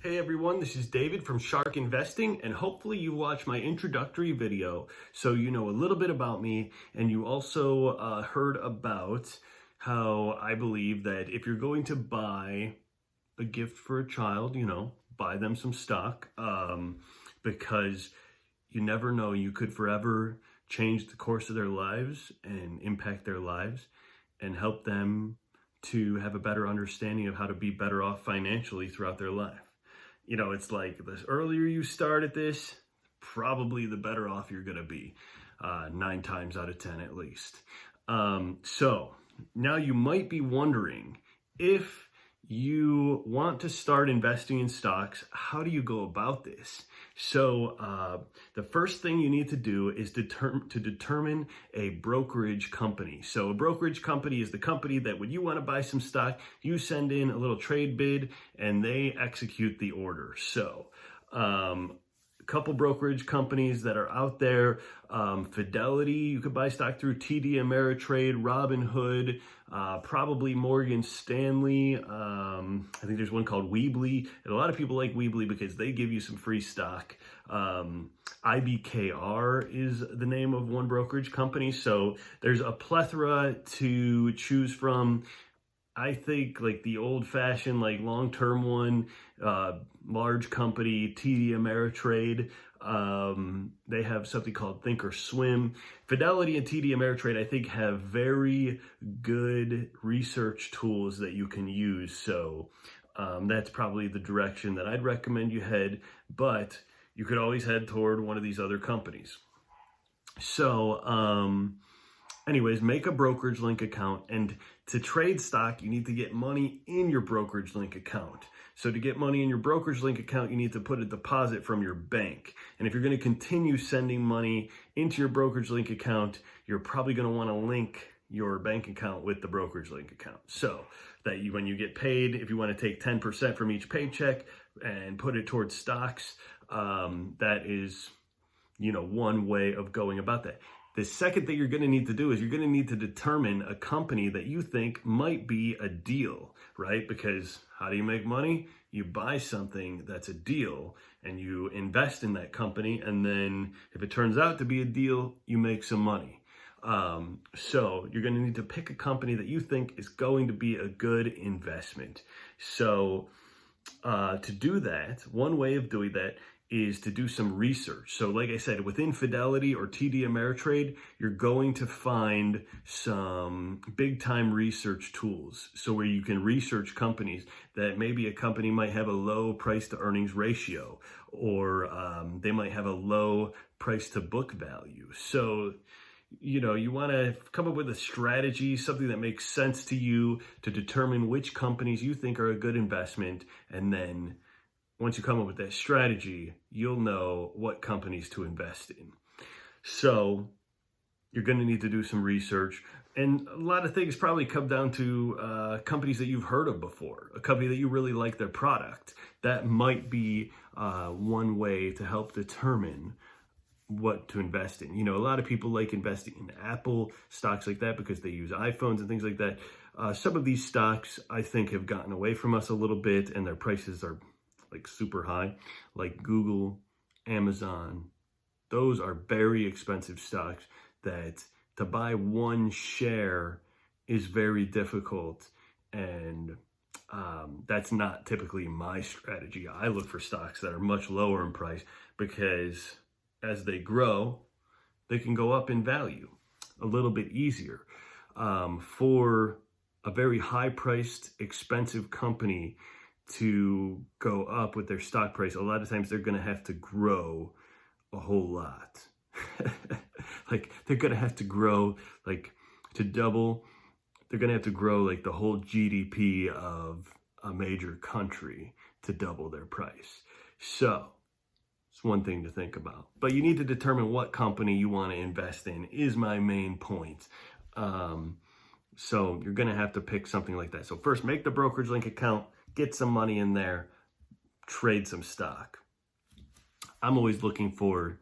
Hey everyone, this is David from Shark Investing, and hopefully you watched my introductory video so you know a little bit about me, and you also heard about how I believe that if you're going to buy a gift for a child, buy them some stock, because you never know, you could forever change the course of their lives and impact their lives and help them to have a better understanding of how to be better off financially throughout their life. It's like the earlier you start at this, probably the better off you're going to be, 9 times out of 10 at least. So now you might be wondering, if you want to start investing in stocks, how do you go about this? So the first thing you need to do is determine a brokerage company. So a brokerage company is the company that when you want to buy some stock, you send in a little trade bid and they execute the order. So a couple brokerage companies that are out there, Fidelity, you could buy stock through TD Ameritrade, Robinhood, probably Morgan Stanley. I think there's one called Weebly, and a lot of people like Weebly because they give you some free stock. IBKR is the name of one brokerage company. So there's a plethora to choose from. I think like the old-fashioned, like long-term one, large company, TD Ameritrade, they have something called Thinkorswim. Fidelity and TD Ameritrade, I think, have very good research tools that you can use. So that's probably the direction that I'd recommend you head, but you could always head toward one of these other companies. So anyways, make a brokerage link account, and to trade stock, you need to get money in your brokerage link account. So to get money in your brokerage link account, you need to put a deposit from your bank. And if you're going to continue sending money into your brokerage link account, you're probably going to want to link your bank account with the brokerage link account. So that when you get paid, if you want to take 10% from each paycheck and put it towards stocks, that is, one way of going about that. The second thing you're going to need to do is you're going to need to determine a company that you think might be a deal, right? Because how do you make money? You buy something that's a deal and you invest in that company. And then if it turns out to be a deal, you make some money. So you're going to need to pick a company that you think is going to be a good investment. So to do that, one way of doing that is to do some research. So like I said, within Fidelity or TD Ameritrade, you're going to find some big time research tools. So where you can research companies that maybe a company might have a low price to earnings ratio, or they might have a low price to book value. So you want to come up with a strategy, something that makes sense to you, to determine which companies you think are a good investment. And then once you come up with that strategy, you'll know what companies to invest in. So you're going to need to do some research. And a lot of things probably come down to companies that you've heard of before, a company that you really like their product. That might be one way to help determine what to invest in. A lot of people like investing in Apple stocks like that because they use iPhones and things like that. Some of these stocks, I think, have gotten away from us a little bit, and their prices are like super high, like Google, Amazon. Those are very expensive stocks that to buy one share is very difficult. And that's not typically my strategy. I look for stocks that are much lower in price because as they grow, they can go up in value a little bit easier. For a very high-priced, expensive company to go up with their stock price, a lot of times they're going to have to grow a whole lot. Like they're going to have to grow, like to double. They're going to have to grow like the whole GDP of a major country to double their price. So it's one thing to think about, but you need to determine what company you want to invest in is my main point. So you're going to have to pick something like that. So first, make the brokerage link account, get some money in there, trade some stock. I'm always looking for,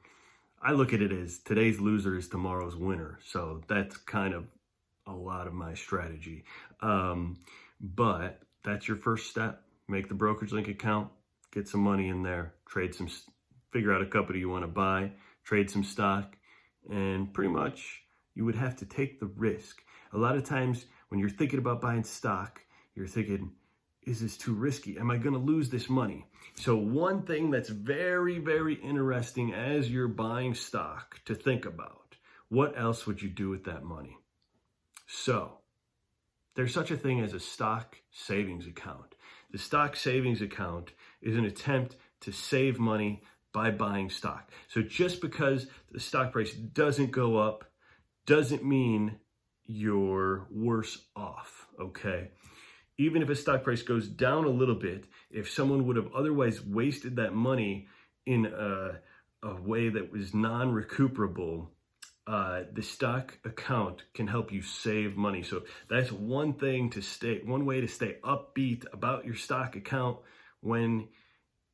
I look at it as today's loser is tomorrow's winner. So that's kind of a lot of my strategy. But that's your first step. Make the brokerage link account, get some money in there, figure out a company you want to buy, trade some stock, and pretty much you would have to take the risk. A lot of times when you're thinking about buying stock, you're thinking, is this too risky? Am I going to lose this money? So one thing that's very, very interesting as you're buying stock to think about, what else would you do with that money? So there's such a thing as a stock savings account. The stock savings account is an attempt to save money by buying stock. So just because the stock price doesn't go up doesn't mean you're worse off, okay? Even if a stock price goes down a little bit, if someone would have otherwise wasted that money in a way that was non-recuperable, the stock account can help you save money. So that's one way to stay upbeat about your stock account when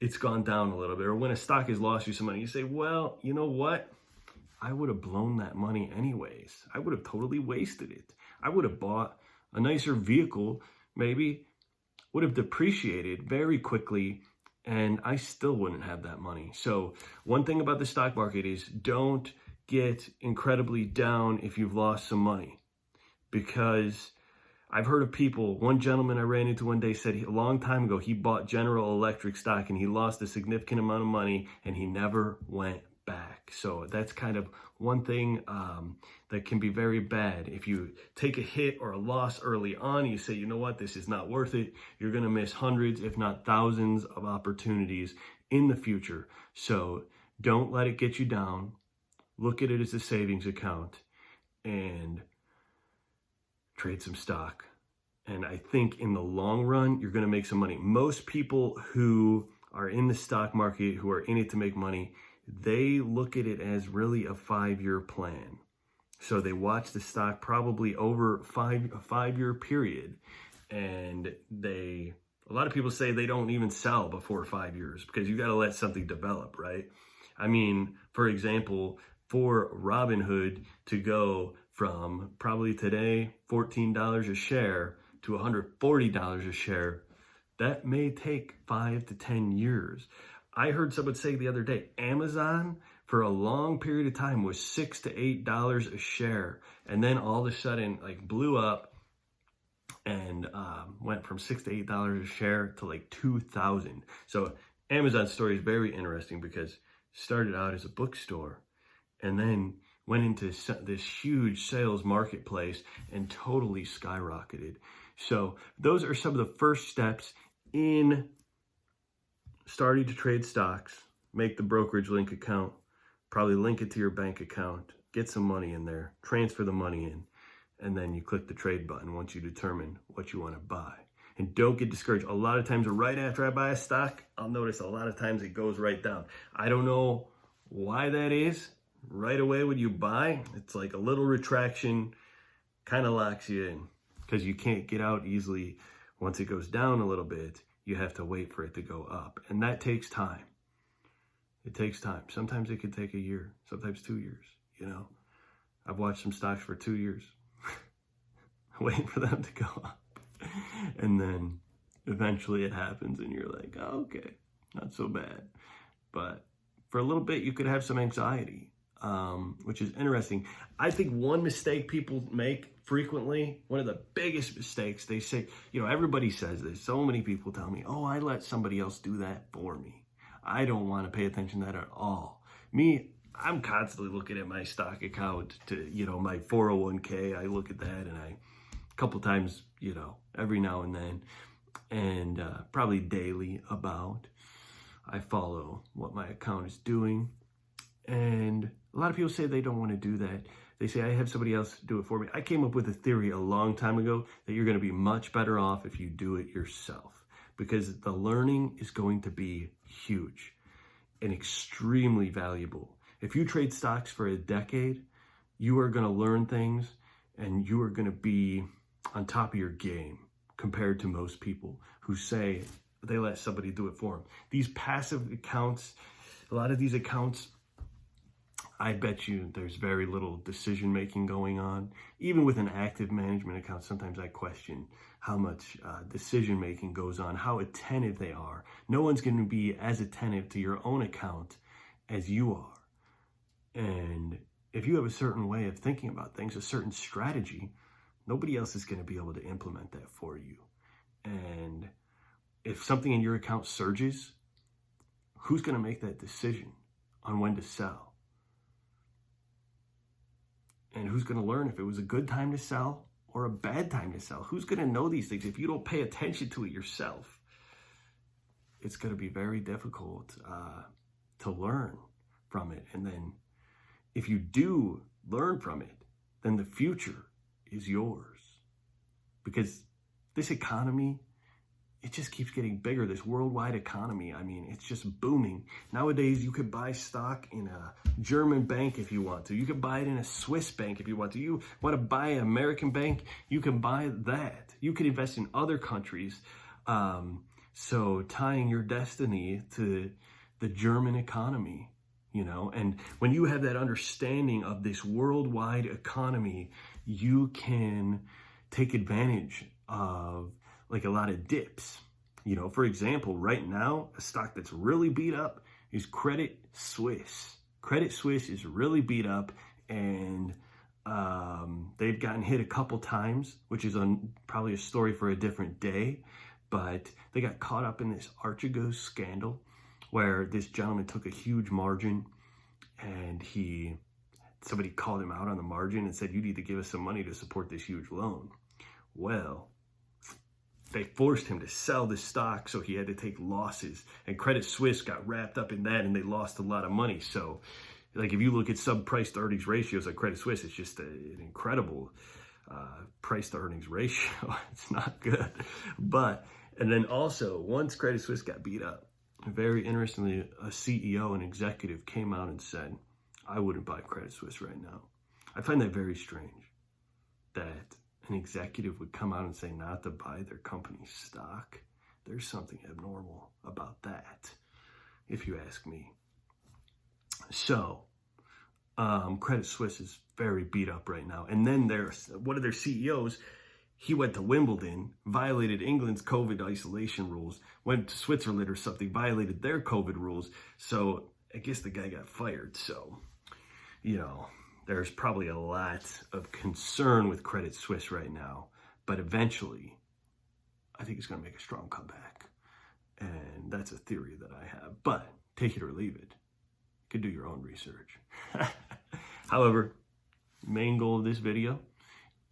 it's gone down a little bit, or when a stock has lost you some money. You say, well, you know what? I would have blown that money anyways. I would have totally wasted it. I would have bought a nicer vehicle, maybe would have depreciated very quickly, and I still wouldn't have that money. So one thing about the stock market is don't get incredibly down if you've lost some money, because I've heard of people, one gentleman I ran into one day said a long time ago, he bought General Electric stock and he lost a significant amount of money and he never went back. So that's kind of one thing that can be very bad. If you take a hit or a loss early on, you say, you know what, this is not worth it. You're going to miss hundreds, if not thousands of opportunities in the future. So don't let it get you down. Look at it as a savings account and trade some stock. And I think in the long run, you're going to make some money. Most people who are in the stock market, who are in it to make money, they look at it as really a 5-year plan. So they watch the stock probably over a 5-year period. And a lot of people say they don't even sell before 5 years because you got to let something develop, right? I mean, for example, for Robinhood to go from probably today $14 a share to $140 a share, that may take 5 to 10 years. I heard someone say the other day, Amazon for a long period of time was $6 to $8 a share, and then all of a sudden like blew up and went from $6 to $8 a share to like 2,000. So Amazon's story is very interesting because it started out as a bookstore and then went into this huge sales marketplace and totally skyrocketed. So those are some of the first steps in starting to trade stocks. Make the brokerage link account, probably link it to your bank account, get some money in there, transfer the money in, and then you click the trade button once you determine what you want to buy. And don't get discouraged. A lot of times right after I buy a stock, I'll notice a lot of times it goes right down. I don't know why that is. Right away when you buy, it's like a little retraction, kind of locks you in because you can't get out easily. Once it goes down a little bit, you have to wait for it to go up. And that takes time. It takes time. Sometimes it could take a year, sometimes 2 years, you know. I've watched some stocks for 2 years, waiting for them to go up. And then eventually it happens and you're like, oh, okay, not so bad. But for a little bit, you could have some anxiety, which is interesting. I think one mistake people make frequently, one of the biggest mistakes, they say, you know, everybody says this. So many people tell me, oh, I let somebody else do that for me. I don't want to pay attention to that at all. Me, I'm constantly looking at my stock account to, you know, my 401k. I look at that and a couple times, you know, every now and then, and probably daily about. I follow what my account is doing. And a lot of people say they don't want to do that. They say, I have somebody else do it for me. I came up with a theory a long time ago that you're going to be much better off if you do it yourself, because the learning is going to be huge and extremely valuable. If you trade stocks for a decade, you are going to learn things and you are going to be on top of your game compared to most people who say they let somebody do it for them. These passive accounts, a lot of these accounts, I bet you there's very little decision making going on. Even with an active management account, sometimes I question how much decision making goes on, how attentive they are. No one's going to be as attentive to your own account as you are. And if you have a certain way of thinking about things, a certain strategy, nobody else is going to be able to implement that for you. And if something in your account surges, who's going to make that decision on when to sell? And who's going to learn if it was a good time to sell or a bad time to sell? Who's going to know these things? If you don't pay attention to it yourself, it's going to be very difficult to learn from it. And then if you do learn from it, then the future is yours. Because this economy, it just keeps getting bigger. This worldwide economy, I mean, it's just booming. Nowadays, you could buy stock in a German bank if you want to. You could buy it in a Swiss bank if you want to. You want to buy an American bank, you can buy that. You could invest in other countries. So tying your destiny to the German economy, you know, and when you have that understanding of this worldwide economy, you can take advantage of like a lot of dips. You know, for example, right now, a stock that's really beat up is Credit Suisse. Credit Suisse is really beat up, and they've gotten hit a couple times, which is probably a story for a different day. But they got caught up in this Archegos scandal where this gentleman took a huge margin, and somebody called him out on the margin and said, you need to give us some money to support this huge loan. Well, they forced him to sell the stock, so he had to take losses. And Credit Suisse got wrapped up in that, and they lost a lot of money. So, like, if you look at sub-price to earnings ratios at Credit Suisse, it's just an incredible price to earnings ratio. It's not good. And then also, once Credit Suisse got beat up, very interestingly, a CEO, an executive, came out and said, I wouldn't buy Credit Suisse right now. I find that very strange that an executive would come out and say not to buy their company's stock. There's something abnormal about that, if you ask me. So, Credit Suisse is very beat up right now. And then one of their CEOs, he went to Wimbledon, violated England's COVID isolation rules, went to Switzerland or something, violated their COVID rules. So I guess the guy got fired. So, you know, there's probably a lot of concern with Credit Suisse right now, but eventually I think it's going to make a strong comeback. And that's a theory that I have, but take it or leave it. You could do your own research. However, main goal of this video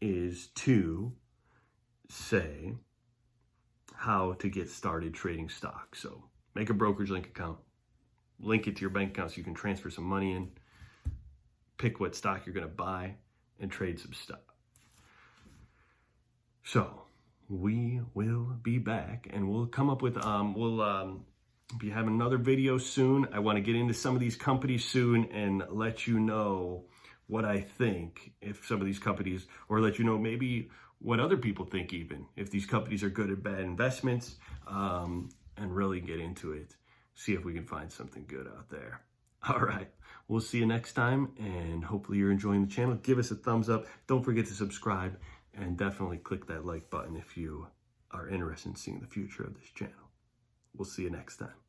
is to say how to get started trading stocks. So make a brokerage link account, link it to your bank account so you can transfer some money in, pick what stock you're going to buy, and trade some stock. So we will be back, and we'll come up with, we'll be having another video soon. I want to get into some of these companies soon and let you know what I think if some of these companies, or let you know maybe what other people think even, if these companies are good or bad investments, and really get into it. See if we can find something good out there. All right, we'll see you next time, and hopefully you're enjoying the channel. Give us a thumbs up. Don't forget to subscribe, and definitely click that like button if you are interested in seeing the future of this channel. We'll see you next time.